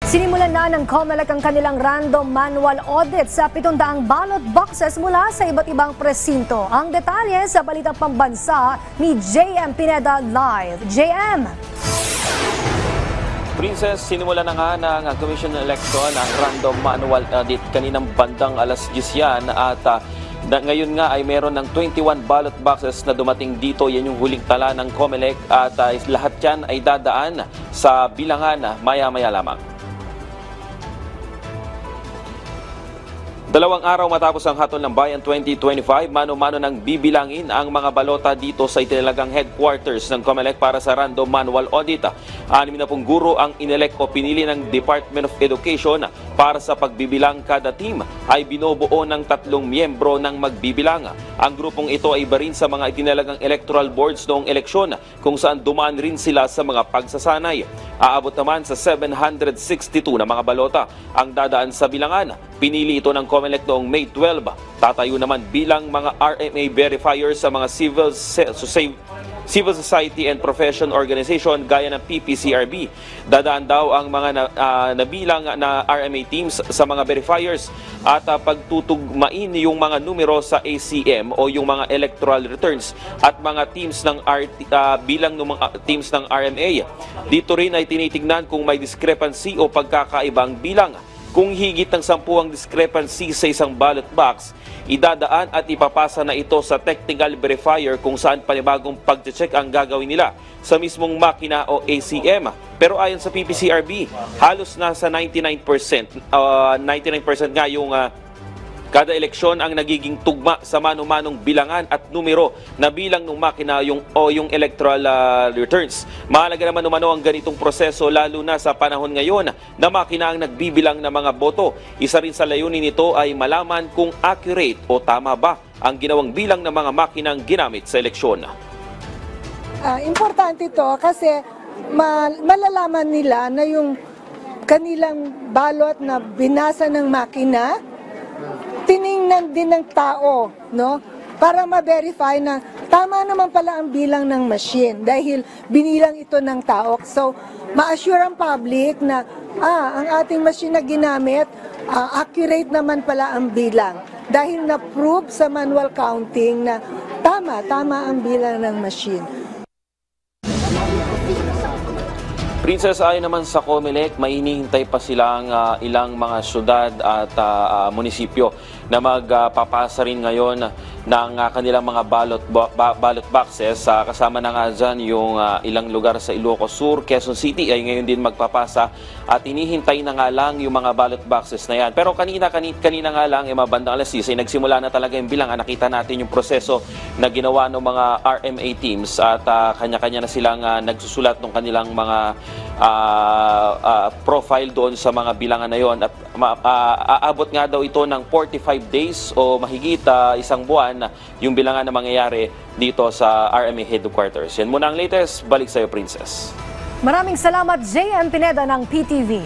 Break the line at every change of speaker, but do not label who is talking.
Sinimulan na ng COMELEC ang kanilang random manual audit sa 700 ballot boxes mula sa iba't ibang presinto. Ang detalye sa Balitang Pambansa ni JM Pineda Live. JM!
Princess, sinimula na nga ng Commission on Election ang random manual audit kaninang bandang alas 10 yan at ngayon nga ay meron ng 21 ballot boxes na dumating dito. Yan yung huling tala ng COMELEC at lahat yan ay dadaan sa bilangan maya-maya lamang. 2 araw matapos ang Hatol ng Bayan 2025, mano-mano nang bibilangin ang mga balota dito sa itinagang headquarters ng COMELEC para sa random manual audit. 60 guro ang inelect o pinili ng Department of Education para sa pagbibilang. Kada team ay binubuo ng 3 miyembro ng magbibilang. Ang grupong ito ay iba rin sa mga itinalagang electoral boards noong eleksyon kung saan dumaan rin sila sa mga pagsasanay. Aabot naman sa 762 na mga balota ang dadaan sa bilangan. Pinili ito ng COMELEC noong May 12. Tatayo naman bilang mga RMA verifiers sa mga civil society and profession organization gaya ng PPCRB. Dadaan daw ang mga nabilang na RMA teams sa mga verifiers at pagtutugmain yung mga numero sa ACM o yung mga electoral returns at mga teams ng bilang ng mga teams ng RMA. Dito rin ay tinitingnan kung may discrepancy o pagkakaibang bilang. Kung higit ng 10 ang discrepancy sa isang ballot box, idadaan at ipapasa na ito sa technical verifier kung saan panibagong pag-check ang gagawin nila sa mismong makina o ACM. Pero ayon sa PPCRB, halos nasa 99%, 99% nga yung kada eleksyon ang nagiging tugma sa mano-manong bilangan at numero na bilang ng makina yung electoral returns. Mahalaga naman umano ang ganitong proseso lalo na sa panahon ngayon na makina ang nagbibilang ng mga boto. Isa rin sa layunin nito ay malaman kung accurate o tama ba ang ginawang bilang ng mga makinang ginamit sa eleksyon.
Importante ito kasi malalaman nila na yung kanilang balot na binasa ng makina tiningnan din ng tao, no? Para ma-verify na tama naman pala ang bilang ng machine dahil binilang ito ng tao. So, ma-assure ang public na ang ating machine na ginamit, accurate naman pala ang bilang. Dahil na-prove sa manual counting na tama ang bilang ng machine.
Princess, ayon naman sa COMELEC, may hinihintay pa silang ilang mga syudad at munisipyo na magpapasa rin ngayon ng kanilang mga ballot boxes. Kasama na nga dyan yung ilang lugar sa Ilocos Sur, Quezon City ay ngayon din magpapasa at hinihintay na nga lang yung mga ballot boxes na yan. Pero kanina nga lang, mabandang alas 10, ay nagsimula na talaga yung bilang. Nakita natin yung proseso na ginawa ng mga RMA teams at kanya-kanya na silang nagsusulat ng kanilang mga profile doon sa mga bilangan na yon at aabot nga daw ito ng 45 days o mahigit isang buwan yung bilangan na mangyayari dito sa RMA headquarters. Yan muna ang latest. Balik sa iyo, Princess.
Maraming salamat, JM Pineda ng PTV.